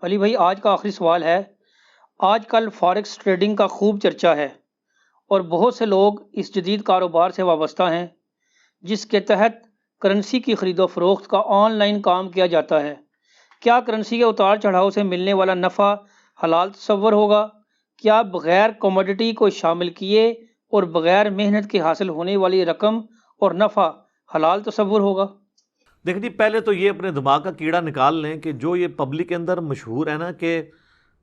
علی بھائی، آج کا آخری سوال ہے۔ آج کل فاریکس ٹریڈنگ کا خوب چرچا ہے اور بہت سے لوگ اس جدید کاروبار سے وابستہ ہیں جس کے تحت کرنسی کی خرید و فروخت کا آن لائن کام کیا جاتا ہے۔ کیا کرنسی کے اتار چڑھاؤ سے ملنے والا نفع حلال تصور ہوگا؟ کیا بغیر کوموڈٹی کو شامل کیے اور بغیر محنت کے حاصل ہونے والی رقم اور نفع حلال تصور ہوگا؟ دیکھیں جی، پہلے تو یہ اپنے دماغ کا کیڑا نکال لیں کہ جو یہ پبلک کے اندر مشہور ہے نا کہ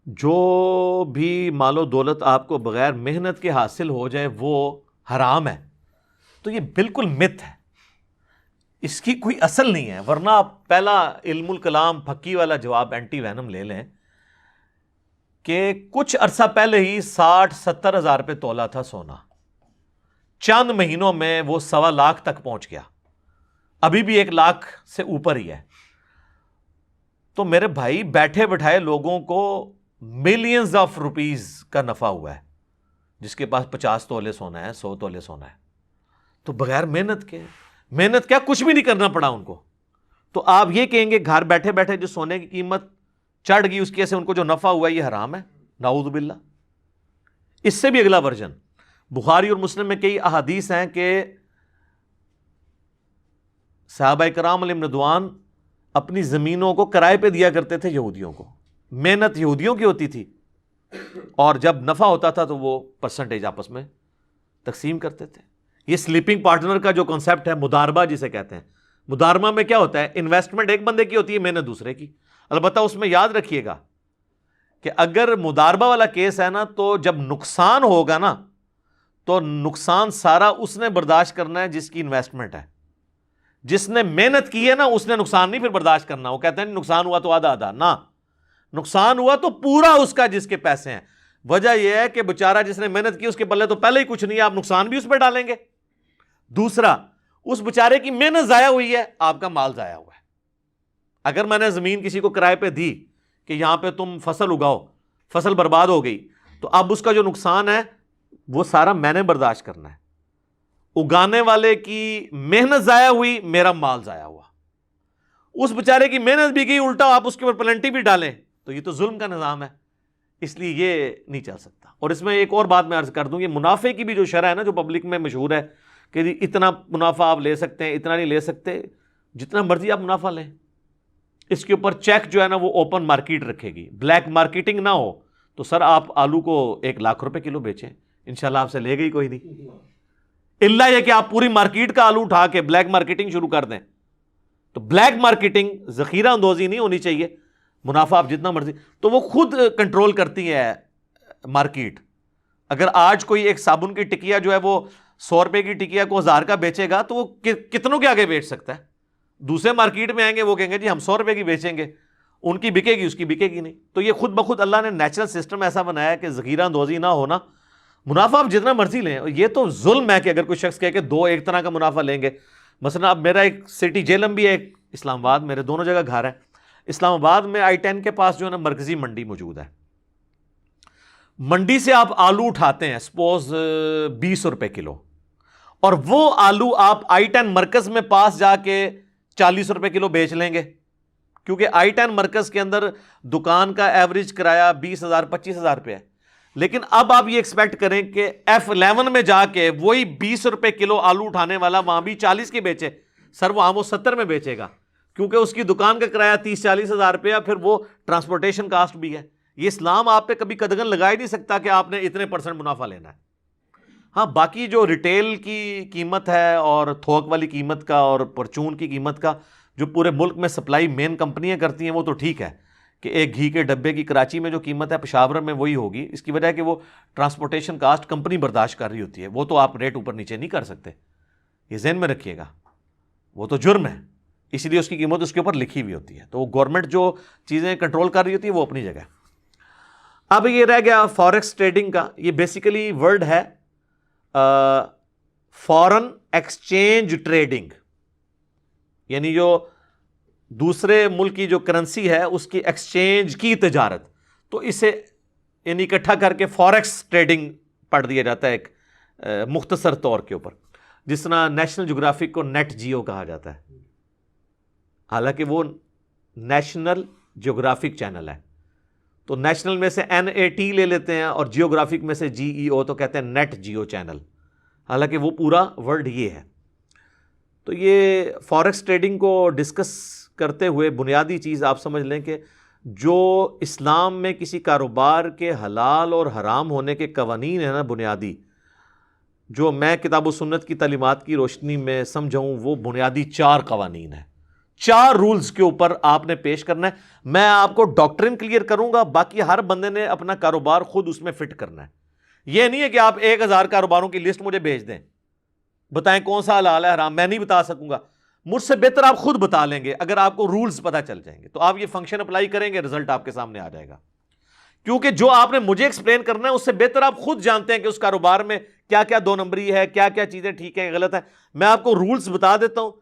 جو بھی مال و دولت آپ کو بغیر محنت کے حاصل ہو جائے وہ حرام ہے، تو یہ بالکل مت ہے، اس کی کوئی اصل نہیں ہے۔ ورنہ آپ پہلا علم الکلام پھکی والا جواب اینٹی وینم لے لیں کہ کچھ عرصہ پہلے ہی 60-70 ہزار پہ تولا تھا سونا، چند مہینوں میں وہ 1.25 لاکھ تک پہنچ گیا، ابھی بھی 1 لاکھ سے اوپر ہی ہے۔ تو میرے بھائی، بیٹھے بٹھائے لوگوں کو ملینز آف روپیز کا نفع ہوا ہے، جس کے پاس 50 تولے سونا ہے، 100 تولے سونا ہے، تو بغیر محنت کے، محنت کیا کچھ بھی نہیں کرنا پڑا ان کو۔ تو آپ یہ کہیں گے گھر بیٹھے بیٹھے جو سونے کی قیمت چڑھ گئی اس کی وجہ سے ان کو جو نفع ہوا ہے یہ حرام ہے؟ نعوذ باللہ۔ اس سے بھی اگلا ورژن بخاری اور مسلم میں کئی احادیث ہیں کہ صحابہ کرام علیہم رضوان اپنی زمینوں کو کرائے پہ دیا کرتے تھے یہودیوں کو، محنت یہودیوں کی ہوتی تھی، اور جب نفع ہوتا تھا تو وہ پرسنٹیج آپس میں تقسیم کرتے تھے۔ یہ سلیپنگ پارٹنر کا جو کنسیپٹ ہے، مداربہ جسے کہتے ہیں، مداربہ میں کیا ہوتا ہے؟ انویسٹمنٹ ایک بندے کی ہوتی ہے، محنت دوسرے کی۔ البتہ اس میں یاد رکھیے گا کہ اگر مداربہ والا کیس ہے نا، تو جب نقصان ہوگا نا تو نقصان سارا اس نے برداشت کرنا ہے جس کی انویسٹمنٹ ہے۔ جس نے محنت کی ہے نا اس نے نقصان نہیں پھر برداشت کرنا۔ وہ کہتے ہیں نقصان ہوا تو آدھا آدھا، نہ، نقصان ہوا تو پورا اس کا جس کے پیسے ہیں۔ وجہ یہ ہے کہ بیچارہ جس نے محنت کی اس کے پلے تو پہلے ہی کچھ نہیں ہے، آپ نقصان بھی اس پہ ڈالیں گے۔ دوسرا، اس بیچارے کی محنت ضائع ہوئی ہے، آپ کا مال ضائع ہوا ہے۔ اگر میں نے زمین کسی کو کرائے پہ دی کہ یہاں پہ تم فصل اگاؤ، فصل برباد ہو گئی، تو اب اس کا جو نقصان ہے وہ سارا میں نے برداشت کرنا ہے۔ اگانے والے کی محنت ضائع ہوئی، میرا مال ضائع ہوا۔ اس بیچارے کی محنت بھی گئی، الٹا آپ اس کے اوپر پلنٹی بھی ڈالیں تو یہ تو ظلم کا نظام ہے، اس لیے یہ نہیں چل سکتا۔ اور اس میں ایک اور بات میں عرض کر دوں، یہ منافع کی بھی جو شرح ہے نا، جو پبلک میں مشہور ہے کہ جی اتنا منافع آپ لے سکتے ہیں، اتنا نہیں لے سکتے، جتنا مرضی آپ منافع لیں، اس کے اوپر چیک جو ہے نا وہ اوپن مارکیٹ رکھے گی، بلیک مارکیٹنگ نہ ہو۔ تو سر آپ آلو کو 1 لاکھ روپے کلو بیچیں، انشاءاللہ آپ سے لے گئی کوئی نہیں، اللہ یہ کہ آپ پوری مارکیٹ کا آلو اٹھا کے بلیک مارکیٹنگ شروع کر دیں۔ تو بلیک مارکیٹنگ، ذخیرہ اندوزی نہیں ہونی چاہیے، منافع آپ جتنا مرضی، تو وہ خود کنٹرول کرتی ہے مارکیٹ۔ اگر آج کوئی ایک صابن کی ٹکیا جو ہے وہ 100 روپے کی ٹکیا کو 1000 کا بیچے گا تو وہ کتنوں کے آگے بیچ سکتا ہے؟ دوسرے مارکیٹ میں آئیں گے، وہ کہیں گے جی ہم 100 روپے کی بیچیں گے، ان کی بکے گی، اس کی بکے گی نہیں۔ تو یہ خود بخود اللہ نے نیچرل سسٹم ایسا بنایا ہے کہ ذخیرہ اندوزی نہ ہونا، منافع آپ جتنا مرضی لیں۔ یہ تو ظلم ہے کہ اگر کوئی شخص کہے کہ 2 ایک طرح کا منافع لیں گے۔ مثلا اب میرا ایک سٹی جیلم بھی ہے، ایک اسلام آباد، میرے دونوں جگہ گھر ہے۔ اسلام آباد میں I-10 کے پاس جو ہے نا مرکزی منڈی موجود ہے، منڈی سے آپ آلو اٹھاتے ہیں سپوز 20 روپے کلو، اور وہ آلو آپ I-10 مرکز میں پاس جا کے 40 روپے کلو بیچ لیں گے، کیونکہ I-10 مرکز کے اندر دکان کا ایوریج کرایہ 20,000 25,000 روپے ہے۔ لیکن اب آپ یہ ایکسپیکٹ کریں کہ F11 میں جا کے وہی 20 روپے کلو آلو اٹھانے والا وہاں بھی 40 کے بیچے، سر وہاں وہ 70 میں بیچے گا، کیونکہ اس کی دکان کا کرایہ 30-40 ہزار روپیہ، پھر وہ ٹرانسپورٹیشن کاسٹ بھی ہے۔ یہ اسلام آپ پہ کبھی قدغن لگا ہی نہیں سکتا کہ آپ نے اتنے % منافع لینا ہے۔ ہاں، باقی جو ریٹیل کی قیمت ہے اور تھوک والی قیمت کا اور پرچون کی قیمت کا جو پورے ملک میں سپلائی مین کمپنیاں کرتی ہیں وہ تو ٹھیک ہے کہ ایک گھی کے ڈبے کی کراچی میں جو قیمت ہے پشاور میں وہی ہوگی، اس کی وجہ ہے کہ وہ ٹرانسپورٹیشن کاسٹ کمپنی برداشت کر رہی ہوتی ہے، وہ تو آپ ریٹ اوپر نیچے نہیں کر سکتے، یہ ذہن میں رکھیے گا، وہ تو جرم ہے، اس لیے اس کی قیمت اس کے اوپر لکھی ہوئی ہوتی ہے۔ تو وہ گورنمنٹ جو چیزیں کنٹرول کر رہی ہوتی ہے وہ اپنی جگہ۔ اب یہ رہ گیا فاریکس ٹریڈنگ کا، یہ بیسیکلی ورڈ ہے فارن ایکسچینج ٹریڈنگ، یعنی جو دوسرے ملک کی جو کرنسی ہے اس کی ایکسچینج کی تجارت، تو اسے یعنی اکٹھا کر کے فاریکس ٹریڈنگ پڑھ دیا جاتا ہے ایک مختصر طور کے اوپر، جس طرح نیشنل جغرافک کو نیٹ جیو کہا جاتا ہے، حالانکہ وہ نیشنل جغرافک چینل ہے، تو نیشنل میں سے NAT لے لیتے ہیں اور جیوگرافک میں سے GEO تو کہتے ہیں نیٹ جیو چینل، حالانکہ وہ پورا ورڈ یہ ہے۔ تو یہ فارکس ٹریڈنگ کو ڈسکس کرتے ہوئے بنیادی چیز آپ سمجھ لیں کہ جو اسلام میں کسی کاروبار کے حلال اور حرام ہونے کے قوانین ہیں نا بنیادی، جو میں کتاب و سنت کی تعلیمات کی روشنی میں سمجھاؤں، وہ بنیادی 4 قوانین ہیں، 4 رولز کے اوپر آپ نے پیش کرنا ہے۔ میں آپ کو ڈاکٹرن کلیئر کروں گا، باقی ہر بندے نے اپنا کاروبار خود اس میں فٹ کرنا ہے۔ یہ نہیں ہے کہ آپ 1000 کاروباروں کی لسٹ مجھے بھیج دیں، بتائیں کون سا حلال ہے حرام، میں نہیں بتا سکوں گا، مجھ سے بہتر آپ خود بتا لیں گے۔ اگر آپ کو رولز پتہ چل جائیں گے تو آپ یہ فنکشن اپلائی کریں گے، رزلٹ آپ کے سامنے آ جائے گا۔ کیونکہ جو آپ نے مجھے ایکسپلین کرنا ہے اس سے بہتر آپ خود جانتے ہیں کہ اس کاروبار میں کیا کیا 2 نمبری ہے، کیا کیا چیزیں ٹھیک ہیں غلط ہیں۔ میں آپ کو رولز بتا دیتا ہوں،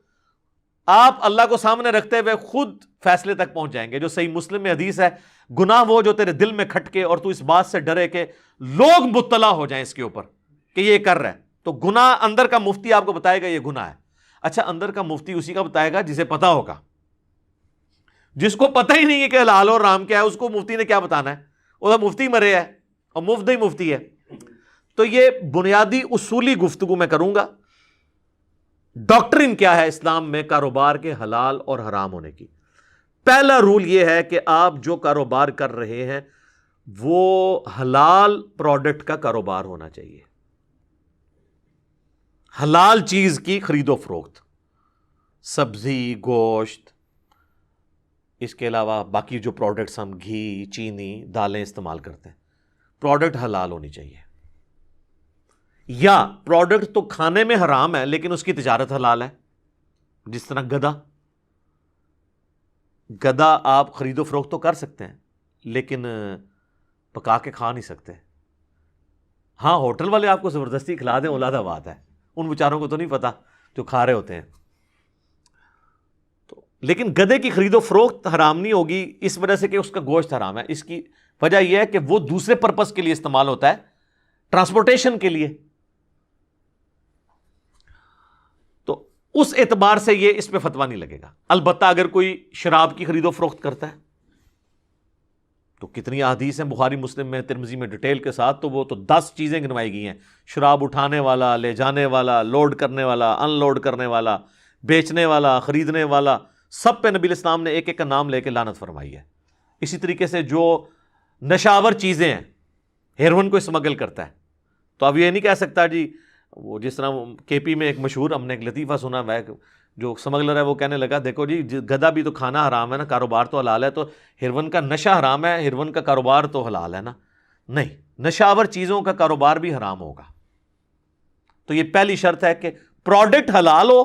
آپ اللہ کو سامنے رکھتے ہوئے خود فیصلے تک پہنچ جائیں گے۔ جو صحیح مسلم میں حدیث ہے، گناہ وہ جو تیرے دل میں کھٹکے اور تو اس بات سے ڈرے کہ لوگ مطلع ہو جائیں اس کے اوپر کہ یہ کر رہا ہے۔ تو گناہ اندر کا مفتی آپ کو بتائے گا یہ گناہ ہے۔ اچھا، اندر کا مفتی اسی کا بتائے گا جسے پتا ہوگا، جس کو پتہ ہی نہیں ہے کہ حلال اور حرام کیا ہے، اس کو مفتی نے کیا بتانا ہے؟ وہ مفتی مرے ہے اور مفت ہی مفتی ہے۔ تو یہ بنیادی اصولی گفتگو میں کروں گا۔ ڈاکٹرن کیا ہے اسلام میں کاروبار کے حلال اور حرام ہونے کی؟ پہلا رول یہ ہے کہ آپ جو کاروبار کر رہے ہیں وہ حلال پروڈکٹ کا کاروبار ہونا چاہیے، حلال چیز کی خرید و فروخت، سبزی، گوشت، اس کے علاوہ باقی جو پروڈکٹس ہم گھی، چینی، دالیں استعمال کرتے ہیں، پروڈکٹ حلال ہونی چاہیے۔ یا پروڈکٹ تو کھانے میں حرام ہے لیکن اس کی تجارت حلال ہے، جس طرح گدا آپ خرید و فروخت تو کر سکتے ہیں لیکن پکا کے کھا نہیں سکتے۔ ہاں، ہوٹل والے آپ کو زبردستی کھلا دیں اولادہ بات ہے، ان بیچاروں کو تو نہیں پتا جو کھا رہے ہوتے ہیں۔ لیکن گدے کی خرید و فروخت حرام نہیں ہوگی اس وجہ سے کہ اس کا گوشت حرام ہے، اس کی وجہ یہ ہے کہ وہ دوسرے پرپس کے لیے استعمال ہوتا ہے، ٹرانسپورٹیشن کے لیے۔ تو اس اعتبار سے یہ اس پہ فتویٰ نہیں لگے گا۔ البتہ اگر کوئی شراب کی خرید و فروخت کرتا ہے تو کتنی احادیث ہیں بخاری مسلم میں، ترمذی میں ڈیٹیل کے ساتھ، تو وہ تو 10 چیزیں گنوائی گئی ہیں: شراب اٹھانے والا، لے جانے والا، لوڈ کرنے والا، ان لوڈ کرنے والا، بیچنے والا، خریدنے والا، سب پہ نبی اسلام نے ایک ایک کا نام لے کے لعنت فرمائی ہے۔ اسی طریقے سے جو نشاور چیزیں ہیں، ہیروئن کو اسمگل کرتا ہے، تو اب یہ نہیں کہہ سکتا جی، وہ جس طرح KP میں ایک مشہور ہم نے ایک لطیفہ سنا ہے، جو اسمگلر ہے وہ کہنے لگا دیکھو جی گدا بھی تو کھانا حرام ہے نا، کاروبار تو حلال ہے، تو ہیروئن کا نشہ حرام ہے، ہیروئن کا کاروبار تو حلال ہے نا؟ نہیں، نشاور چیزوں کا کاروبار بھی حرام ہوگا۔ تو یہ پہلی شرط ہے کہ پروڈکٹ حلال ہو،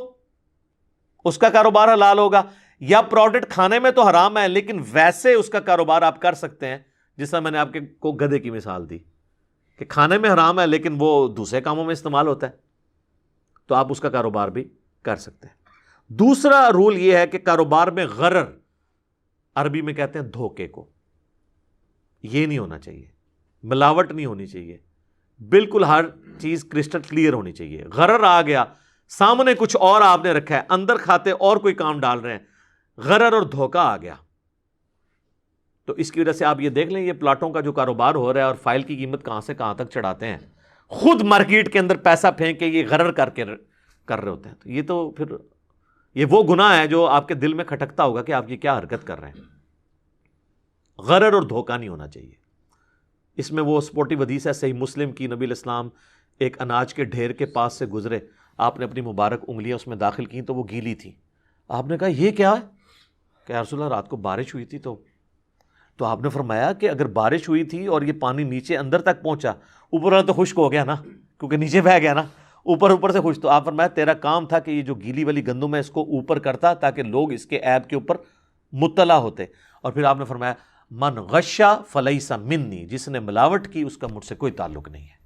اس کا کاروبار حلال ہوگا، یا پروڈکٹ کھانے میں تو حرام ہے لیکن ویسے اس کا کاروبار آپ کر سکتے ہیں، جس طرح میں نے آپ کو گدھے کی مثال دی کہ کھانے میں حرام ہے لیکن وہ دوسرے کاموں میں استعمال ہوتا ہے، تو آپ اس کا کاروبار بھی کر سکتے ہیں۔ دوسرا رول یہ ہے کہ کاروبار میں غرر، عربی میں کہتے ہیں دھوکے کو، یہ نہیں ہونا چاہیے، ملاوٹ نہیں ہونی چاہیے، بالکل ہر چیز کرسٹل کلیئر ہونی چاہیے۔ غرر آ گیا، سامنے کچھ اور آپ نے رکھا ہے، اندر کھاتے اور کوئی کام ڈال رہے ہیں، غرر اور دھوکہ آ گیا، تو اس کی وجہ سے آپ یہ دیکھ لیں یہ پلاٹوں کا جو کاروبار ہو رہا ہے اور فائل کی قیمت کہاں سے کہاں تک چڑھاتے ہیں، خود مارکیٹ کے اندر پیسہ پھینک کے یہ غرر کر رہے ہوتے ہیں۔ تو یہ تو پھر یہ وہ گناہ ہے جو آپ کے دل میں کھٹکتا ہوگا کہ آپ یہ کیا حرکت کر رہے ہیں۔ غرر اور دھوکہ نہیں ہونا چاہیے۔ اس میں وہ سپورٹیو حدیث ہے صحیح مسلم کی، نبی الاسلام ایک اناج کے ڈھیر کے پاس سے گزرے، آپ نے اپنی مبارک انگلیاں اس میں داخل کی تو وہ گیلی تھی، آپ نے کہا یہ کیا ہے؟ کہ یا رسول اللہ رات کو بارش ہوئی تھی تو آپ نے فرمایا کہ اگر بارش ہوئی تھی اور یہ پانی نیچے اندر تک پہنچا، اوپر والا تو خشک ہو گیا نا، کیونکہ نیچے بہہ گیا نا، اوپر سے خشک، تو آپ فرمایا تیرا کام تھا کہ یہ جو گیلی والی گندم ہے اس کو اوپر کرتا تاکہ لوگ اس کے عیب کے اوپر مطلع ہوتے۔ اور پھر آپ نے فرمایا من غشا فلیس منی، جس نے ملاوٹ کی اس کا مجھ سے کوئی تعلق نہیں ہے۔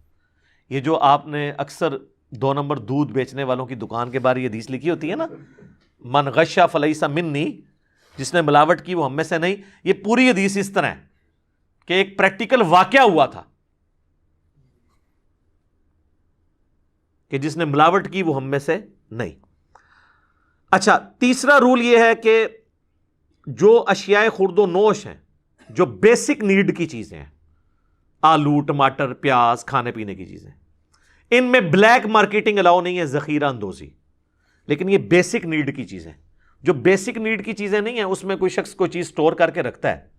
یہ جو آپ نے اکثر 2 نمبر دودھ بیچنے والوں کی دکان کے بارے یہ حدیث لکھی ہوتی ہے نا، من غشا فلیس منی، جس نے ملاوٹ کی وہ ہم میں سے نہیں، یہ پوری حدیث اس طرح ہے کہ ایک پریکٹیکل واقعہ ہوا تھا کہ جس نے ملاوٹ کی وہ ہم میں سے نہیں۔ اچھا، تیسرا رول یہ ہے کہ جو اشیاء خورد و نوش ہیں جو بیسک نیڈ کی چیزیں ہیں، آلو، ٹماٹر، پیاز، کھانے پینے کی چیزیں، ان میں بلیک مارکیٹنگ الاؤ نہیں ہے، ذخیرہ اندوزی. لیکن یہ بیسک نیڈ کی چیزیں، جو بیسک نیڈ کی چیزیں نہیں ہیں اس میں کوئی شخص کوئی چیز سٹور کر کے رکھتا ہے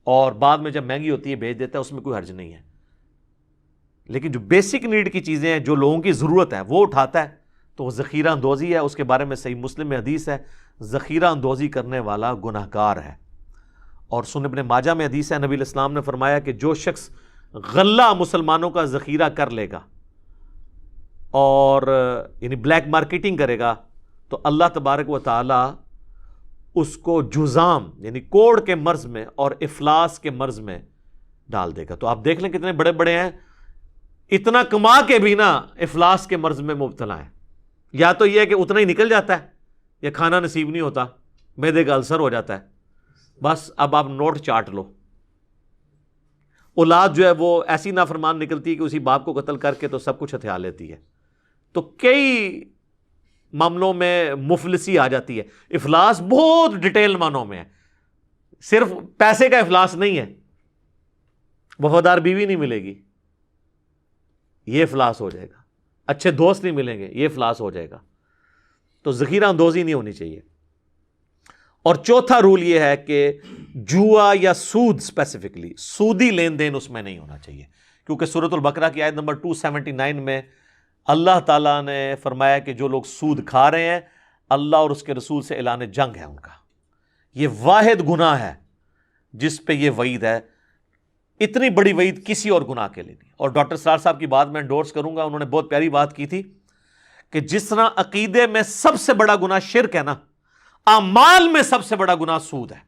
اور بعد میں جب مہنگی ہوتی ہے بیچ دیتا ہے، اس میں کوئی حرج نہیں ہے. لیکن جو بیسک نیڈ کی چیزیں ہیں، جو لوگوں کی ضرورت ہے، وہ اٹھاتا ہے تو وہ ذخیرہ اندوزی ہے. اس کے بارے میں صحیح مسلم میں حدیث ہے، ذخیرہ اندوزی کرنے والا گناہگار ہے. اور سنن ابن ماجہ میں حدیث ہے، نبی علیہ السلام نے فرمایا کہ جو شخص غلہ مسلمانوں کا ذخیرہ کر لے گا اور یعنی بلیک مارکیٹنگ کرے گا تو اللہ تبارک و تعالی اس کو جزام یعنی کوڑ کے مرض میں اور افلاس کے مرض میں ڈال دے گا. تو آپ دیکھ لیں کتنے بڑے بڑے ہیں، اتنا کما کے بھی نا افلاس کے مرض میں مبتلا ہیں. یا تو یہ ہے کہ اتنا ہی نکل جاتا ہے یا کھانا نصیب نہیں ہوتا، معدے کا السر ہو جاتا ہے، بس اب آپ نوٹ چاٹ لو. اولاد جو ہے وہ ایسی نافرمان نکلتی ہے کہ اسی باپ کو قتل کر کے تو سب کچھ ہتھیار لیتی ہے. تو کئی معاملوں میں مفلسی آ جاتی ہے. افلاس بہت ڈیٹیل معنوں میں ہے، صرف پیسے کا افلاس نہیں ہے، وفادار بیوی نہیں ملے گی یہ افلاس ہو جائے گا، اچھے دوست نہیں ملیں گے یہ افلاس ہو جائے گا. تو ذخیرہ اندوزی نہیں ہونی چاہیے. اور چوتھا رول یہ ہے کہ جوا یا سود، اسپیسیفکلی سودی لین دین اس میں نہیں ہونا چاہیے، کیونکہ سورۃ البقرہ کی آیت نمبر 279 میں اللہ تعالیٰ نے فرمایا کہ جو لوگ سود کھا رہے ہیں اللہ اور اس کے رسول سے اعلان جنگ ہے ان کا. یہ واحد گناہ ہے جس پہ یہ وعید ہے. اتنی بڑی وعید کسی اور گناہ کے لیے نہیں. اور ڈاکٹر سرار صاحب کی بات میں انڈورس کروں گا، انہوں نے بہت پیاری بات کی تھی کہ جس طرح عقیدے میں سب سے بڑا گناہ شرک ہے نا، اعمال میں سب سے بڑا گناہ سود ہے.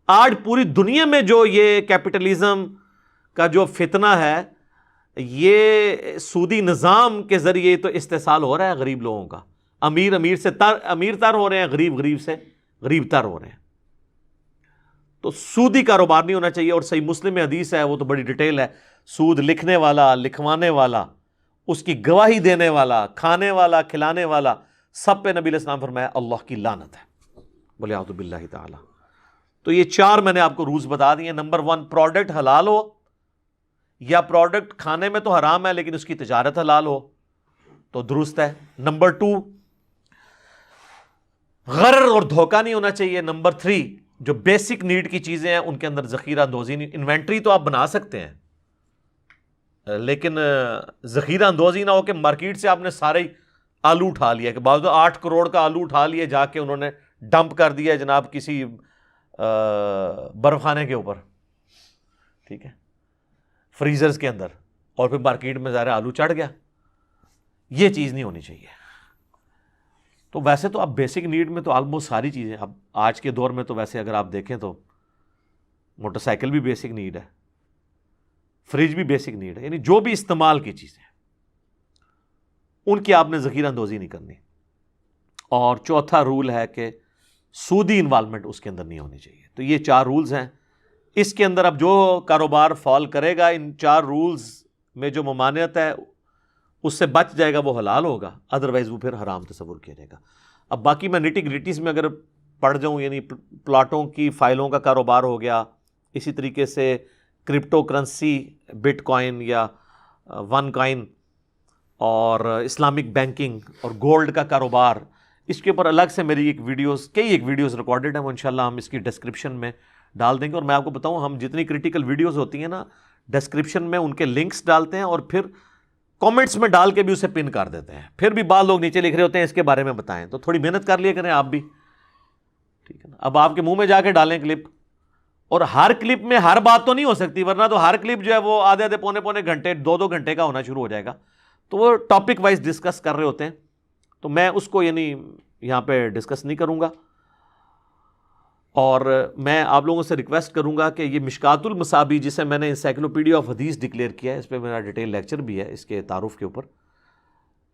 آج پوری دنیا میں جو یہ کیپٹلزم کا جو فتنہ ہے، یہ سودی نظام کے ذریعے تو استحصال ہو رہا ہے غریب لوگوں کا. امیر امیر تر ہو رہے ہیں، غریب غریب سے غریب تر ہو رہے ہیں. تو سودی کاروبار نہیں ہونا چاہیے. اور صحیح مسلم میں حدیث ہے، وہ تو بڑی ڈیٹیل ہے، سود لکھنے والا، لکھوانے والا، اس کی گواہی دینے والا، کھانے والا، کھلانے والا، سب پہ نبی علیہ السلام فرمایا اللہ کی لعنت ہے. بولے اعوذ باللہ تعالی. تو یہ 4 میں نے آپ کو رولز بتا دیے. نمبر 1، پروڈکٹ حلال ہو، یا پروڈکٹ کھانے میں تو حرام ہے لیکن اس کی تجارت حلال ہو تو درست ہے. نمبر 2، غرر اور دھوکہ نہیں ہونا چاہیے. نمبر 3، جو بیسک نیڈ کی چیزیں ہیں ان کے اندر ذخیرہ اندوزی نہیں. انوینٹری تو آپ بنا سکتے ہیں لیکن ذخیرہ اندوزی نہ ہو کہ مارکیٹ سے آپ نے سارے آلو اٹھا لیا، کہ بعض 8 کروڑ کا آلو اٹھا لیا جا کے انہوں نے ڈمپ کر دیا جناب کسی برف خانے کے اوپر، ٹھیک ہے، فریزرز کے اندر، اور پھر مارکیٹ میں ظاہر آلو چڑھ گیا. یہ چیز نہیں ہونی چاہیے. تو ویسے تو اب بیسک نیڈ میں تو آلموسٹ ساری چیزیں، اب آج کے دور میں تو ویسے اگر آپ دیکھیں تو موٹر سائیکل بھی بیسک نیڈ ہے، فریج بھی بیسک نیڈ ہے. یعنی جو بھی استعمال کی چیزیں ان کی آپ نے ذخیرہ اندوزی نہیں کرنی. اور چوتھا رول ہے کہ سودی انوالومنٹ اس کے اندر نہیں ہونی چاہیے. تو یہ 4 رولز ہیں. اس کے اندر اب جو کاروبار فال کرے گا ان 4 رولز میں جو ممانعت ہے اس سے بچ جائے گا وہ حلال ہوگا، ادروائز وہ پھر حرام تصور کیا جائے گا. اب باقی میں نیٹی گریٹیز میں اگر پڑھ جاؤں، یعنی پلاٹوں کی فائلوں کا کاروبار ہو گیا، اسی طریقے سے کرپٹو کرنسی، بٹ کوائن یا ون کوائن، اور اسلامک بینکنگ اور گولڈ کا کاروبار، اس کے اوپر الگ سے میری کئی ویڈیوز ریکارڈڈ ہیں، وہ انشاءاللہ ہم اس کی ڈسکرپشن میں ڈال دیں گے. اور میں آپ کو بتاؤں، ہم جتنی کریٹیکل ویڈیوز ہوتی ہیں نا، ڈسکرپشن میں ان کے لنکس ڈالتے ہیں اور پھر کامنٹس میں ڈال کے بھی اسے پن کر دیتے ہیں. پھر بھی بعض لوگ نیچے لکھ رہے ہوتے ہیں اس کے بارے میں بتائیں، تو تھوڑی محنت کر لیا کریں آپ بھی، ٹھیک ہے نا. اب آپ کے منہ میں جا کے ڈالیں کلپ، اور ہر کلپ میں ہر بات تو نہیں ہو سکتی، ورنہ تو ہر کلپ جو ہے وہ آدھے پونے گھنٹے 2 گھنٹے کا ہونا شروع ہو جائے گا. تو وہ ٹاپک وائز ڈسکس کر رہے ہوتے ہیں، تو میں اس کو یعنی یہاں پہ ڈسکس نہیں کروں گا. اور میں آپ لوگوں سے ریکویسٹ کروں گا کہ یہ مشکات المصابیح، جسے میں نے انسائکلوپیڈیا آف حدیث ڈکلیئر کیا ہے، اس پہ میرا ڈیٹیل لیکچر بھی ہے اس کے تعارف کے اوپر،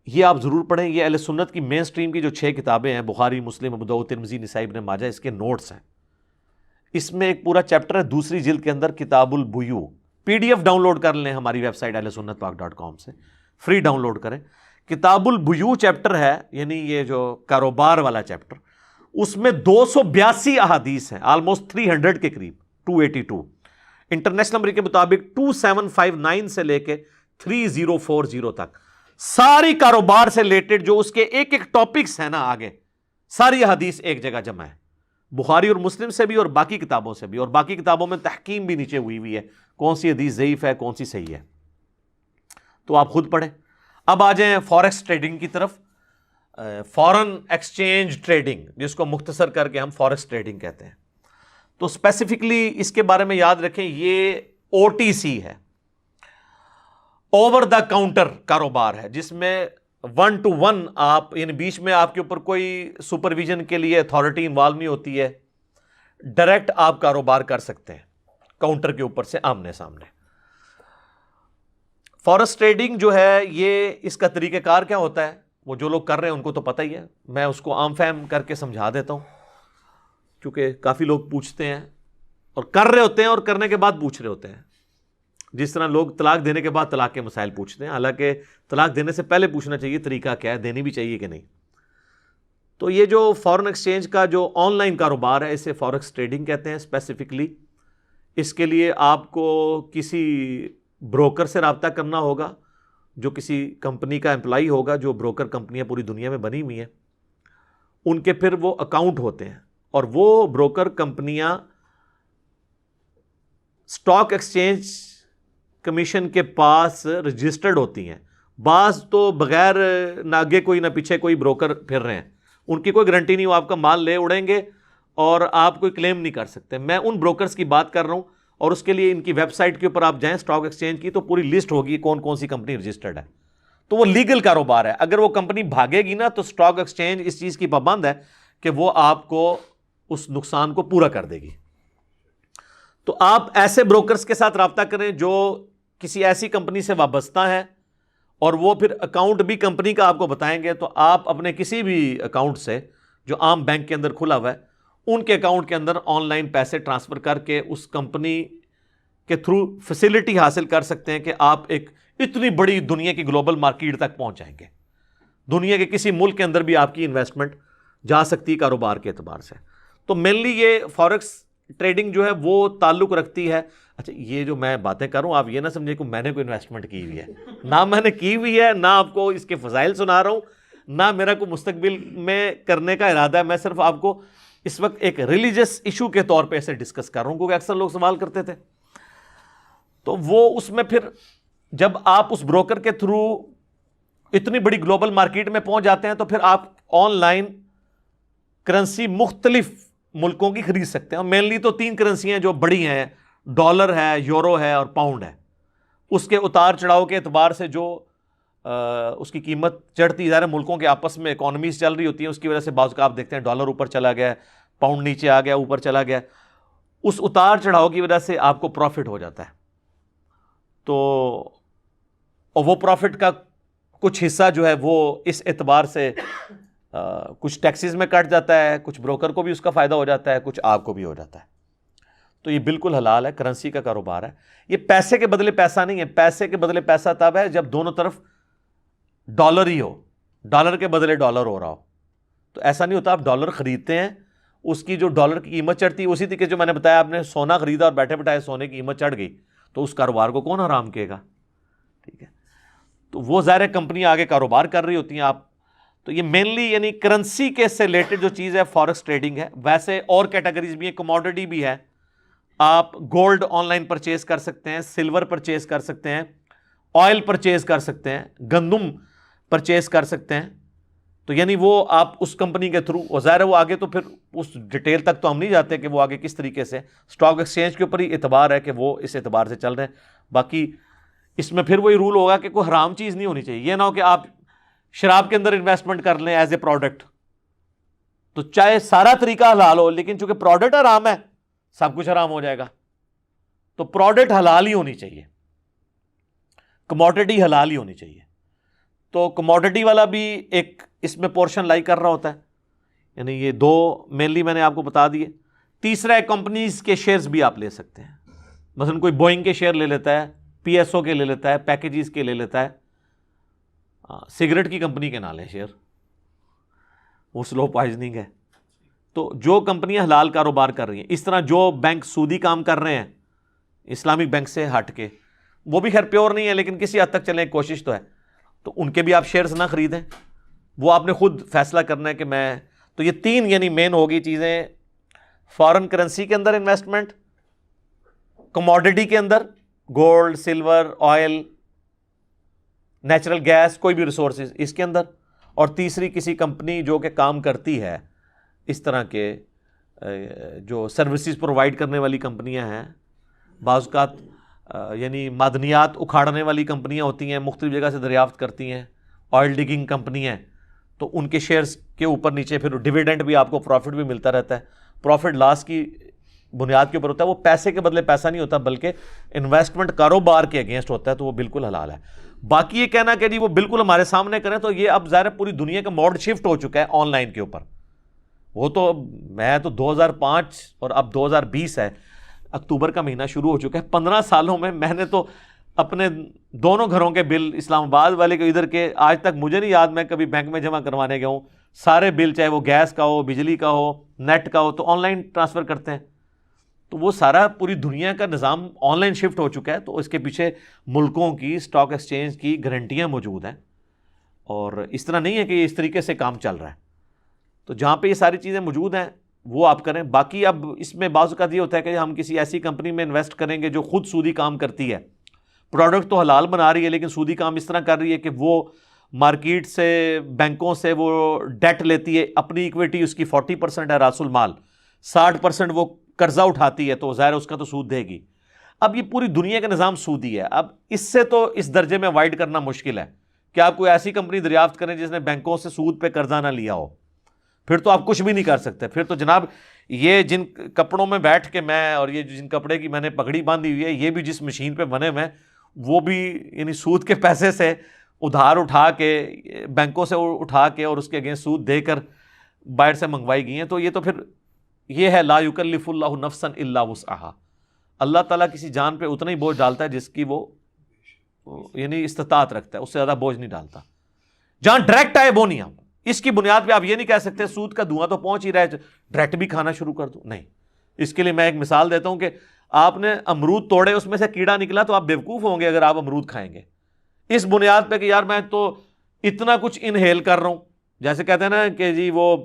یہ آپ ضرور پڑھیں. یہ اہل سنت کی مین سٹریم کی جو 6 کتابیں ہیں، بخاری، مسلم، ابو داؤد، ترمذی، نسائی، ابن ماجہ، اس کے نوٹس ہیں. اس میں ایک پورا چیپٹر ہے 2 جلد کے اندر، کتاب البیوع. PDF ڈاؤن لوڈ کر لیں ہماری ویب سائٹ ahlesunnatpak.com سے، فری ڈاؤن لوڈ کریں. کتاب البیوع چیپٹر ہے، یعنی یہ جو کاروبار والا چیپٹر، اس میں 282 احادیث ہیں، آلموسٹ 300 کے قریب. 282. انٹرنیشنل نمبر کے مطابق 2759 سے لے کے 3040 تک ساری کاروبار سے ریلیٹڈ جو اس کے ایک ایک ٹاپکس ہیں نا آگے، ساری حدیث ایک جگہ جمع ہے، بخاری اور مسلم سے بھی اور باقی کتابوں سے بھی، اور باقی کتابوں میں تحکیم بھی نیچے ہوئی ہے، کون سی حدیث ضعیف ہے کون سی صحیح ہے، تو آپ خود پڑھیں. اب آ جائیں فوریکس ٹریڈنگ کی طرف. فورن ایکسچینج ٹریڈنگ، جس کو مختصر کر کے ہم فوریکس ٹریڈنگ کہتے ہیں، تو اسپیسیفکلی اس کے بارے میں یاد رکھیں یہ OTC ہے، اوور دا کاؤنٹر کاروبار ہے، جس میں 1 to 1 آپ، یعنی بیچ میں آپ کے اوپر کوئی سپرویژن کے لیے اتھارٹی انوالو نہیں ہوتی ہے، ڈائریکٹ آپ کاروبار کر سکتے ہیں کاؤنٹر کے اوپر سے آمنے سامنے. فوریکس ٹریڈنگ جو ہے یہ اس کا طریقہ کار کیا ہوتا ہے، وہ جو لوگ کر رہے ہیں ان کو تو پتہ ہی ہے، میں اس کو عام فہم کر کے سمجھا دیتا ہوں، کیونکہ کافی لوگ پوچھتے ہیں اور کر رہے ہوتے ہیں اور کرنے کے بعد پوچھ رہے ہوتے ہیں. جس طرح لوگ طلاق دینے کے بعد طلاق کے مسائل پوچھتے ہیں، حالانکہ طلاق دینے سے پہلے پوچھنا چاہیے طریقہ کیا ہے، دینی بھی چاہیے کہ نہیں. تو یہ جو فورن ایکسچینج کا جو آن لائن کاروبار ہے اسے فوریکس ٹریڈنگ کہتے ہیں اسپیسیفکلی. اس کے لیے آپ کو کسی بروکر سے رابطہ کرنا ہوگا، جو کسی کمپنی کا امپلائی ہوگا، جو بروکر کمپنیاں پوری دنیا میں بنی ہوئی ہیں، ان کے پھر وہ اکاؤنٹ ہوتے ہیں، اور وہ بروکر کمپنیاں اسٹاک ایکسچینج کمیشن کے پاس رجسٹرڈ ہوتی ہیں. بعض تو بغیر نہ آگے کوئی نہ پیچھے کوئی بروکر پھر رہے ہیں، ان کی کوئی گارنٹی نہیں، وہ آپ کا مال لے اڑیں گے اور آپ کوئی کلیم نہیں کر سکتے. میں ان بروکرز کی بات کر رہا ہوں، اور اس کے لیے ان کی ویب سائٹ کے اوپر آپ جائیں اسٹاک ایکسچینج کی، تو پوری لسٹ ہوگی کون کون سی کمپنی رجسٹرڈ ہے. تو وہ لیگل کاروبار ہے. اگر وہ کمپنی بھاگے گی نا تو اسٹاک ایکسچینج اس چیز کی پابند ہے کہ وہ آپ کو اس نقصان کو پورا کر دے گی. تو آپ ایسے بروکرز کے ساتھ رابطہ کریں جو کسی ایسی کمپنی سے وابستہ ہیں، اور وہ پھر اکاؤنٹ بھی کمپنی کا آپ کو بتائیں گے. تو آپ اپنے کسی بھی اکاؤنٹ سے جو عام بینک کے اندر کھلا ہوا ہے، ان کے اکاؤنٹ کے اندر آن لائن پیسے ٹرانسفر کر کے اس کمپنی کے تھرو فیسلٹی حاصل کر سکتے ہیں کہ آپ ایک اتنی بڑی دنیا کی گلوبل مارکیٹ تک پہنچ جائیں گے. دنیا کے کسی ملک کے اندر بھی آپ کی انویسٹمنٹ جا سکتی ہے کاروبار کے اعتبار سے. تو مینلی یہ فوریکس ٹریڈنگ جو ہے وہ تعلق رکھتی ہے. اچھا، یہ جو میں باتیں کروں آپ یہ نہ سمجھیں کہ میں نے کوئی انویسٹمنٹ کی ہوئی ہے، نہ میں نے کی ہوئی ہے، نہ آپ کو اس کے فضائل سنا رہا ہوں، نہ میرا کوئی مستقبل میں کرنے کا ارادہ ہے. میں صرف آپ کو اس وقت ایک ریلیجس ایشو کے طور پہ اسے ڈسکس کر رہا ہوں، کیونکہ اکثر لوگ سوال کرتے تھے. تو وہ اس میں پھر جب آپ اس بروکر کے تھرو اتنی بڑی گلوبل مارکیٹ میں پہنچ جاتے ہیں تو پھر آپ آن لائن کرنسی مختلف ملکوں کی خرید سکتے ہیں. اور مینلی تو 3 کرنسیاں جو بڑی ہیں، ڈالر ہے، یورو ہے اور پاؤنڈ ہے. اس کے اتار چڑھاؤ کے اعتبار سے جو اس کی قیمت چڑھتی ظاہر ملکوں کے آپس میں اکانومیز چل رہی ہوتی ہیں، اس کی وجہ سے بعض کا آپ دیکھتے ہیں ڈالر اوپر چلا گیا، پاؤنڈ نیچے آ گیا، اوپر چلا گیا. اس اتار چڑھاؤ کی وجہ سے آپ کو پروفٹ ہو جاتا ہے. تو اور وہ پروفٹ کا کچھ حصہ جو ہے وہ اس اعتبار سے کچھ ٹیکسز میں کٹ جاتا ہے، کچھ بروکر کو بھی اس کا فائدہ ہو جاتا ہے، کچھ آپ کو بھی ہو جاتا ہے. تو یہ بالکل حلال ہے، کرنسی کا کاروبار ہے. یہ پیسے کے بدلے پیسہ نہیں ہے. پیسے کے بدلے پیسہ تب ہے جب دونوں طرف ڈالر ہی ہو، ڈالر کے بدلے ڈالر ہو رہا ہو. تو ایسا نہیں ہوتا آپ ڈالر خریدتے ہیں، اس کی جو ڈالر کی قیمت چڑھتی ہے، اسی طریقے جو میں نے بتایا آپ نے سونا خریدا اور بیٹھے بٹھائے سونے کی قیمت چڑھ گئی تو اس کاروبار کو کون حرام کہے گا؟ ٹھیک ہے، تو وہ ظاہر کمپنی آگے کاروبار کر رہی ہوتی ہیں. آپ تو یہ مینلی یعنی کرنسی کے سے ریلیٹڈ جو چیز ہے فوریکس ٹریڈنگ ہے. ویسے اور کیٹیگریز بھی ہیں، کموڈٹی بھی ہے. آپ گولڈ آن لائن پرچیز کر سکتے ہیں، سلور پرچیز کر سکتے ہیں، آئل پرچیز کر سکتے ہیں، گندم پرچیز کر سکتے ہیں. تو یعنی وہ آپ اس کمپنی کے تھرو، اور ظاہر ہے وہ آگے تو پھر اس ڈیٹیل تک تو ہم نہیں جاتے کہ وہ آگے کس طریقے سے اسٹاک ایکسچینج کے اوپر ہی اعتبار ہے کہ وہ اس اعتبار سے چل رہے ہیں. باقی اس میں پھر وہی رول ہوگا کہ کوئی حرام چیز نہیں ہونی چاہیے. یہ نہ ہو کہ آپ شراب کے اندر انویسٹمنٹ کر لیں ایز اے پروڈکٹ، تو چاہے سارا طریقہ حلال ہو لیکن چونکہ پروڈکٹ حرام ہے سب کچھ حرام ہو جائے گا. تو پروڈکٹ حلال ہی ہونی چاہیے، کموڈٹی حلال ہی ہونی چاہیے. تو کموڈٹی والا بھی ایک اس میں پورشن لائی کر رہا ہوتا ہے. یعنی یہ 2 مینلی میں نے آپ کو بتا دیے. تیسرا ہے کمپنیز کے شیئرز بھی آپ لے سکتے ہیں. مثلا کوئی بوئنگ کے شیئر لے لیتا ہے، PSO کے لے لیتا ہے، پیکیجز کے لے لیتا ہے. سگریٹ کی کمپنی کے نہ لیں شیئر، وہ سلو پوائزننگ ہے. تو جو کمپنیاں حلال کاروبار کر رہی ہیں، اس طرح جو بینک سودی کام کر رہے ہیں اسلامک بینک سے ہٹ کے، وہ بھی خیر پیور نہیں ہے لیکن کسی حد تک چلیں کوشش تو ہے، تو ان کے بھی آپ شیئرز نہ خریدیں، وہ آپ نے خود فیصلہ کرنا ہے کہ میں، تو یہ 3 یعنی مین ہوگی چیزیں: فارن کرنسی کے اندر انویسٹمنٹ، کموڈٹی کے اندر gold, silver, oil, natural gas, کوئی بھی ریسورسز اس کے اندر، اور تیسری کسی کمپنی جو کہ کام کرتی ہے اس طرح کے جو سروسز پرووائڈ کرنے والی کمپنیاں ہیں، بعض اوقات یعنی معدنیات اکھاڑنے والی کمپنیاں ہوتی ہیں، مختلف جگہ سے دریافت کرتی ہیں، آئل ڈگنگ کمپنی ہیں، تو ان کے شیئرز کے اوپر نیچے پھر ڈیویڈنڈ بھی آپ کو پروفٹ بھی ملتا رہتا ہے، پروفٹ لاس کی بنیاد کے اوپر ہوتا ہے، وہ پیسے کے بدلے پیسہ نہیں ہوتا بلکہ انویسٹمنٹ کاروبار کے اگینسٹ ہوتا ہے، تو وہ بالکل حلال ہے۔ باقی یہ کہنا کہ جی وہ بالکل ہمارے سامنے کریں، تو یہ اب ظاہر پوری دنیا کا موڈ شفٹ ہو چکا ہے آن لائن کے اوپر، وہ تو میں تو 2005 اور اب 2020 ہے، اکتوبر کا مہینہ شروع ہو چکا ہے، 15 سالوں میں نے تو اپنے دونوں گھروں کے بل، اسلام آباد والے کے ادھر کے، آج تک مجھے نہیں یاد میں کبھی بینک میں جمع کروانے گیا ہوں، سارے بل چاہے وہ گیس کا ہو، بجلی کا ہو، نیٹ کا ہو، تو آن لائن ٹرانسفر کرتے ہیں، تو وہ سارا پوری دنیا کا نظام آن لائن شفٹ ہو چکا ہے، تو اس کے پیچھے ملکوں کی اسٹاک ایکسچینج کی گارنٹیاں موجود ہیں، اور اس طرح نہیں ہے کہ یہ اس طریقے سے کام چل رہا ہے، تو جہاں پہ یہ ساری چیزیں موجود ہیں وہ آپ کریں۔ باقی اب اس میں بعض اوقات یہ ہوتا ہے کہ ہم کسی ایسی کمپنی میں انویسٹ کریں گے جو خود سودی کام کرتی ہے، پروڈکٹ تو حلال بنا رہی ہے لیکن سودی کام اس طرح کر رہی ہے کہ وہ مارکیٹ سے، بینکوں سے وہ ڈیٹ لیتی ہے، اپنی ایکویٹی اس کی 40% ہے راس المال، 60% وہ قرضہ اٹھاتی ہے، تو ظاہر اس کا تو سود دے گی۔ اب یہ پوری دنیا کا نظام سودی ہے، اب اس سے تو اس درجے میں وائڈ کرنا مشکل ہے کہ آپ کوئی ایسی کمپنی دریافت کریں جس نے بینکوں سے سود پہ قرضہ نہ لیا ہو، پھر تو آپ کچھ بھی نہیں کر سکتے، پھر تو جناب یہ جن کپڑوں میں بیٹھ کے میں، اور یہ جن کپڑے کی میں نے پگڑی باندھی ہوئی ہے، یہ بھی جس مشین پہ بنے ہوئے ہیں، وہ بھی یعنی سود کے پیسے سے ادھار اٹھا کے، بینکوں سے اٹھا کے اور اس کے اگینسٹ سود دے کر باہر سے منگوائی گئی ہیں، تو یہ تو پھر یہ ہے لا یکلف اللہ نفسا الا وسعہا، اللہ تعالیٰ کسی جان پہ اتنا ہی بوجھ ڈالتا ہے جس کی وہ یعنی استطاعت رکھتا ہے، اس سے زیادہ بوجھ نہیں ڈالتا، جہاں ڈائریکٹ آئے وہ نہیں۔ ہم اس کی بنیاد پہ آپ یہ نہیں کہہ سکتے سود کا دھواں تو پہنچ ہی رہا ہے ڈائریکٹ بھی کھانا شروع کر دوں، نہیں۔ اس کے لیے میں ایک مثال دیتا ہوں کہ آپ نے امرود توڑے، اس میں سے کیڑا نکلا، تو آپ بیوقوف ہوں گے اگر آپ امرود کھائیں گے اس بنیاد پہ کہ یار میں تو اتنا کچھ انہیل کر رہا ہوں، جیسے کہتے ہیں نا کہ جی وہ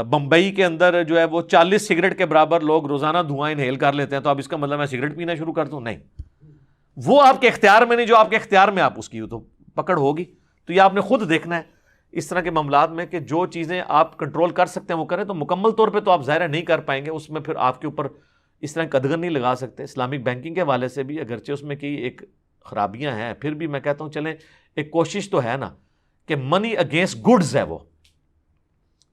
بمبئی کے اندر جو ہے وہ 40 سگریٹ کے برابر لوگ روزانہ دھواں انہیل کر لیتے ہیں، تو اب اس کا مطلب میں سگریٹ پینا شروع کر دوں، نہیں۔ وہ آپ کے اختیار میں نہیں، جو آپ کے اختیار میں آپ اس کی تو پکڑ ہوگی، تو یہ آپ نے خود دیکھنا ہے اس طرح کے معاملات میں کہ جو چیزیں آپ کنٹرول کر سکتے ہیں وہ کریں، تو مکمل طور پہ تو آپ ظاہر نہیں کر پائیں گے، اس میں پھر آپ کے اوپر اس طرح قدغن نہیں لگا سکتے۔ اسلامک بینکنگ کے حوالے سے بھی اگرچہ اس میں کی ایک خرابیاں ہیں، پھر بھی میں کہتا ہوں چلیں ایک کوشش تو ہے نا کہ منی اگینسٹ گڈز ہے، وہ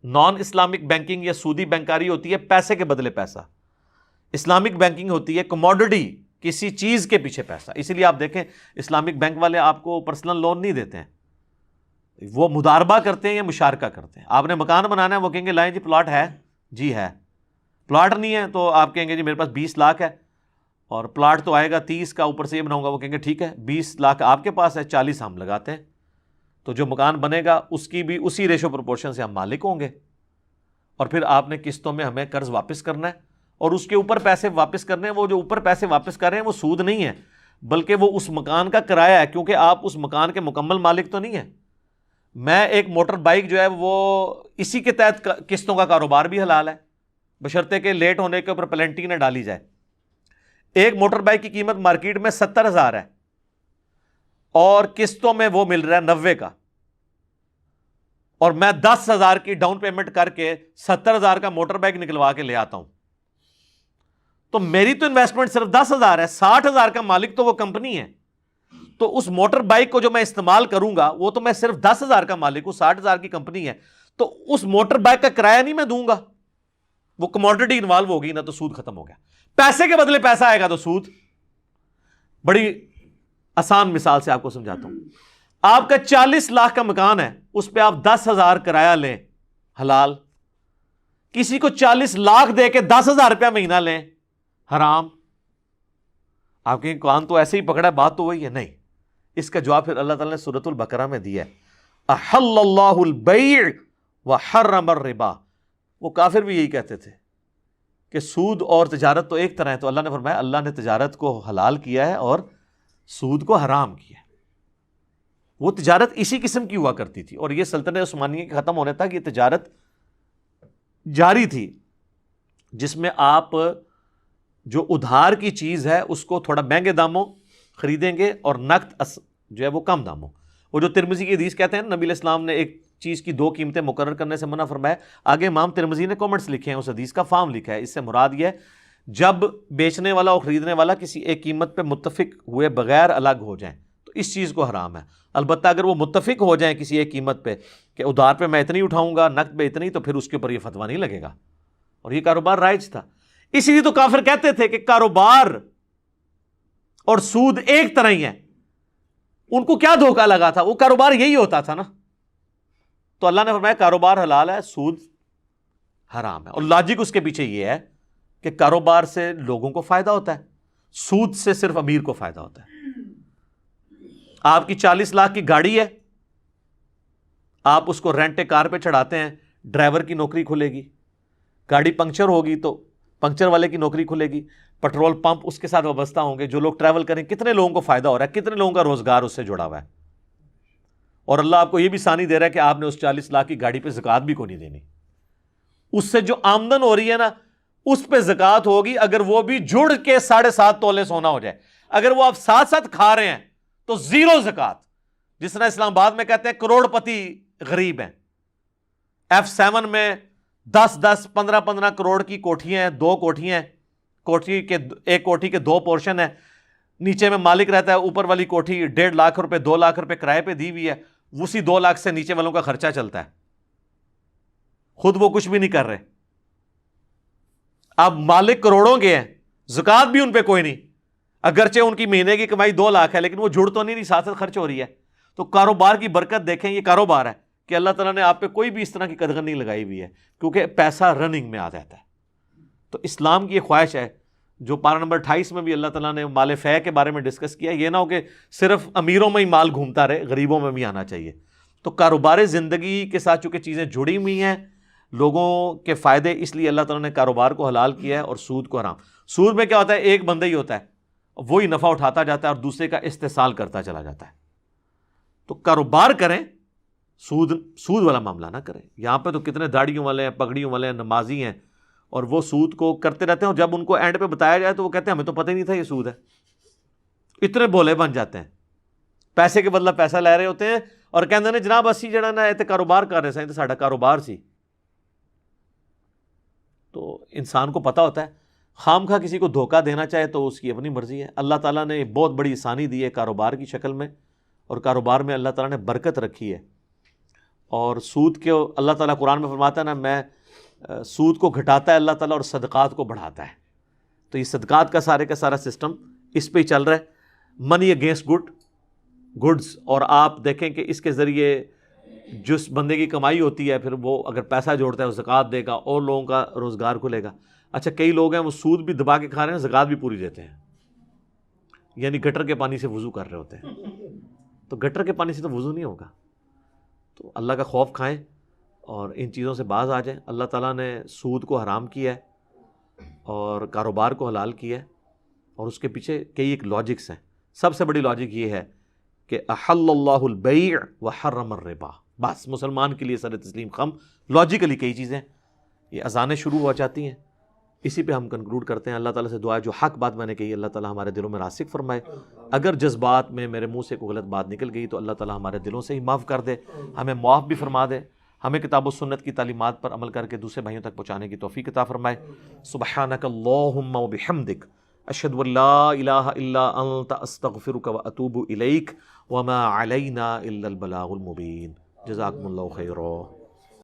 نان اسلامک بینکنگ یا سودی بینکاری ہوتی ہے پیسے کے بدلے پیسہ، اسلامک بینکنگ ہوتی ہے کموڈٹی، کسی چیز کے پیچھے پیسہ۔ اسی لیے آپ دیکھیں اسلامک بینک والے آپ کو پرسنل لون نہیں دیتے ہیں، وہ مداربہ کرتے ہیں یا مشارکہ کرتے ہیں۔ آپ نے مکان بنانا ہے، وہ کہیں گے لائیں جی پلاٹ ہے، جی ہے، پلاٹ نہیں ہے تو آپ کہیں گے جی میرے پاس 20 لاکھ ہے اور پلاٹ تو آئے گا 30 کا، اوپر سے یہ بناؤں گا، وہ کہیں گے ٹھیک ہے 20 لاکھ آپ کے پاس ہے، 40 ہم لگاتے ہیں، تو جو مکان بنے گا اس کی بھی اسی ریشو پروپورشن سے ہم مالک ہوں گے، اور پھر آپ نے قسطوں میں ہمیں قرض واپس کرنا ہے اور اس کے اوپر پیسے واپس کرنے ہیں۔ وہ جو اوپر پیسے واپس کر رہے ہیں وہ سود نہیں ہے بلکہ وہ اس مکان کا کرایہ ہے، کیونکہ آپ اس مکان کے مکمل مالک تو نہیں ہیں۔ میں ایک موٹر بائک جو ہے وہ اسی کے تحت قسطوں کا کاروبار بھی حلال ہے، بشرطے کہ لیٹ ہونے کے اوپر پلنٹی نہ ڈالی جائے۔ ایک موٹر بائک کی قیمت مارکیٹ میں 70,000 ہے اور قسطوں میں وہ مل رہا ہے 90 کا، اور میں 10,000 کی ڈاؤن پیمنٹ کر کے 70,000 کا موٹر بائک نکلوا کے لے آتا ہوں، تو میری تو انویسٹمنٹ صرف 10,000 ہے، 60,000 کا مالک تو وہ کمپنی ہے، تو اس موٹر بائک کو جو میں استعمال کروں گا وہ تو میں صرف 10,000 کا مالک ہوں، 60,000 کی کمپنی ہے، تو اس موٹر بائک کا کرایہ نہیں میں دوں گا، وہ کموڈٹی انوالو ہوگی نا، تو سود ختم ہو گیا۔ پیسے کے بدلے پیسہ آئے گا تو سود۔ بڑی آسان مثال سے آپ کو سمجھاتا ہوں، آپ کا 40 لاکھ کا مکان ہے، اس پہ آپ 10,000 کرایہ لیں حلال، کسی کو 40 لاکھ دے کے 10,000 روپیہ مہینہ لیں حرام۔ آپ کے کان تو ایسے ہی پکڑا ہے، بات تو وہی ہے، نہیں۔ اس کا جواب پھر اللہ تعالیٰ نے سورۃ البقرہ میں دیا ہے، احل اللہ البیع وحرم الربا، وہ کافر بھی یہی کہتے تھے کہ سود اور تجارت تو ایک طرح ہے. تو اللہ نے فرمایا اللہ نے تجارت کو حلال کیا ہے اور سود کو حرام کیا ہے. وہ تجارت اسی قسم کی ہوا کرتی تھی, اور یہ سلطنت عثمانیہ کے ختم ہونے تک یہ تجارت جاری تھی, جس میں آپ جو ادھار کی چیز ہے اس کو تھوڑا مہنگے داموں خریدیں گے اور نقد جو ہے وہ کم داموں. وہ جو ترمذی کی حدیث کہتے ہیں نبی علیہ السلام نے ایک چیز کی 2 قیمتیں مقرر کرنے سے منع فرمایا. آگے امام ترمذی نے کامنٹس لکھے ہیں, اس حدیث کا فارم لکھا ہے. اس سے مراد یہ ہے جب بیچنے والا اور خریدنے والا کسی ایک قیمت پہ متفق ہوئے بغیر الگ ہو جائیں تو اس چیز کو حرام ہے. البتہ اگر وہ متفق ہو جائیں کسی ایک قیمت پہ کہ ادھار پہ میں اتنی اٹھاؤں گا, نقد پہ اتنی, تو پھر اس کے اوپر یہ فتویٰ نہیں لگے گا, اور یہ کاروبار رائج تھا. اسی لیے تو کافر کہتے تھے کہ کاروبار اور سود ایک طرح ہی ہے. ان کو کیا دھوکہ لگا تھا, وہ کاروبار یہی ہوتا تھا نا. تو اللہ نے فرمایا کاروبار حلال ہے, سود حرام ہے. اور لاجک اس کے پیچھے یہ ہے کہ کاروبار سے لوگوں کو فائدہ ہوتا ہے, سود سے صرف امیر کو فائدہ ہوتا ہے. آپ کی 40 لاکھ کی گاڑی ہے, آپ اس کو رینٹ کار پہ چڑھاتے ہیں, ڈرائیور کی نوکری کھلے گی. گاڑی پنکچر ہوگی تو پنکچر والے کی نوکری کھلے گی. پیٹرول پمپ اس کے ساتھ وابستہ ہوں گے. جو لوگ ٹریول کریں, کتنے لوگوں کو فائدہ ہو رہا ہے, کتنے لوگوں کا روزگار اس سے جڑا ہوا ہے. اور اللہ آپ کو یہ بھی ثانی دے رہا ہے کہ آپ نے اس 40 لاکھ کی گاڑی پہ زکوٰۃ بھی کو نہیں دینی. اس سے جو آمدن ہو رہی ہے نا اس پہ زکوٰۃ ہوگی, اگر وہ بھی جڑ کے 7.5 تولے سونا ہو جائے. اگر وہ آپ ساتھ ساتھ کھا رہے ہیں تو 0 زکوٰۃ. جس طرح اسلام آباد میں کہتے ہیں کروڑ پتی غریب ہیں, F7 میں 10 15 کروڑ کی کوٹھیاں ہیں, 2 کوٹھیاں ہیں, ایک کوٹھی کے 2 پورشن ہیں, نیچے میں مالک رہتا ہے, اوپر والی کوٹھی 1.5 لاکھ روپے 2 لاکھ روپے کرائے پہ دی ہوئی ہے. اسی 2 لاکھ سے نیچے والوں کا خرچہ چلتا ہے, خود وہ کچھ بھی نہیں کر رہے. اب مالک کروڑوں کے ہیں, زکوٰۃ بھی ان پہ کوئی نہیں, اگرچہ ان کی مہینے کی کمائی 2 لاکھ ہے, لیکن وہ جڑ تو نہیں, ساتھ ساتھ خرچ ہو رہی ہے. تو کاروبار کی برکت دیکھیں, یہ کاروبار ہے کہ اللہ تعالیٰ نے آپ پہ کوئی بھی اس طرح کی قدغن نہیں لگائی ہوئی ہے, کیونکہ پیسہ رننگ میں آ جاتا ہے. تو اسلام کی یہ خواہش ہے جو پارہ نمبر 28 میں بھی اللہ تعالیٰ نے مال فے کے بارے میں ڈسکس کیا, یہ نہ ہو کہ صرف امیروں میں ہی مال گھومتا رہے, غریبوں میں بھی آنا چاہیے. تو کاروبار زندگی کے ساتھ چونکہ چیزیں جڑی ہوئی ہیں, لوگوں کے فائدے, اس لیے اللہ تعالیٰ نے کاروبار کو حلال کیا ہے اور سود کو حرام. سود میں کیا ہوتا ہے, ایک بندہ ہی ہوتا ہے, وہی نفع اٹھاتا جاتا ہے اور دوسرے کا استحصال کرتا چلا جاتا ہے. تو کاروبار کریں, سود والا معاملہ نہ کریں. یہاں پہ تو کتنے داڑھیوں والے ہیں, پگڑیوں والے ہیں, نمازی ہیں, اور وہ سود کو کرتے رہتے ہیں, اور جب ان کو اینڈ پہ بتایا جائے تو وہ کہتے ہیں ہمیں تو پتہ ہی نہیں تھا یہ سود ہے. اتنے بولے بن جاتے ہیں, پیسے کے بدلہ پیسہ لے رہے ہوتے ہیں اور کہتے ہیں جناب اسی جڑا نا ایتے کاروبار کر رہے سائیں, ساڈا کاروبار سی. تو انسان کو پتہ ہوتا ہے, خام خواہ کسی کو دھوکہ دینا چاہے تو اس کی اپنی مرضی ہے. اللہ تعالیٰ نے بہت بڑی آسانی دی ہے کاروبار کی شکل میں, اور کاروبار میں اللہ تعالیٰ نے برکت رکھی ہے. اور سود کے اللہ تعالیٰ قرآن میں فرماتا ہے نا, میں سود کو گھٹاتا ہے اللہ تعالیٰ اور صدقات کو بڑھاتا ہے. تو یہ صدقات کا سارا سسٹم اس پہ ہی چل رہا ہے, منی اگینسٹ گڈز. اور آپ دیکھیں کہ اس کے ذریعے جس بندے کی کمائی ہوتی ہے, پھر وہ اگر پیسہ جوڑتا ہے وہ زکوٰۃ دے گا, اور لوگوں کا روزگار کھلے گا. اچھا, کئی لوگ ہیں وہ سود بھی دبا کے کھا رہے ہیں, زکوٰۃ بھی پوری دیتے ہیں, یعنی گٹر کے پانی سے وضو کر رہے ہوتے ہیں. تو گٹر کے پانی سے تو وضو نہیں ہوگا. تو اللہ کا خوف کھائیں اور ان چیزوں سے باز آ جائیں. اللہ تعالیٰ نے سود کو حرام کیا ہے اور کاروبار کو حلال کیا ہے, اور اس کے پیچھے کئی ایک لاجکس ہیں. سب سے بڑی لاجک یہ ہے کہ احل اللہ البیع وحرم الربا. بس مسلمان کے لیے سر تسلیم خم, لاجیکلی کئی چیزیں. یہ اذانیں شروع ہو جاتی ہیں, اسی پہ ہم کنکلوڈ کرتے ہیں. اللہ تعالیٰ سے دعا ہے جو حق بات میں نے کہی اللہ تعالیٰ ہمارے دلوں میں راسخ فرمائے. اگر جذبات میں میرے منہ سے کوئی غلط بات نکل گئی تو اللہ تعالیٰ ہمارے دلوں سے ہی معاف کر دے, ہمیں معاف بھی فرما دے, ہمیں کتاب و سنت کی تعلیمات پر عمل کر کے دوسرے بھائیوں تک پہنچانے کی توفیق عطا فرمائے. سبحانک اللہم و بحمدک اشہد ان لا الہ الا انت استغفرک و اتوب الیک وما علینا الا البلاغ المبین. جزاکم اللہ خیرا.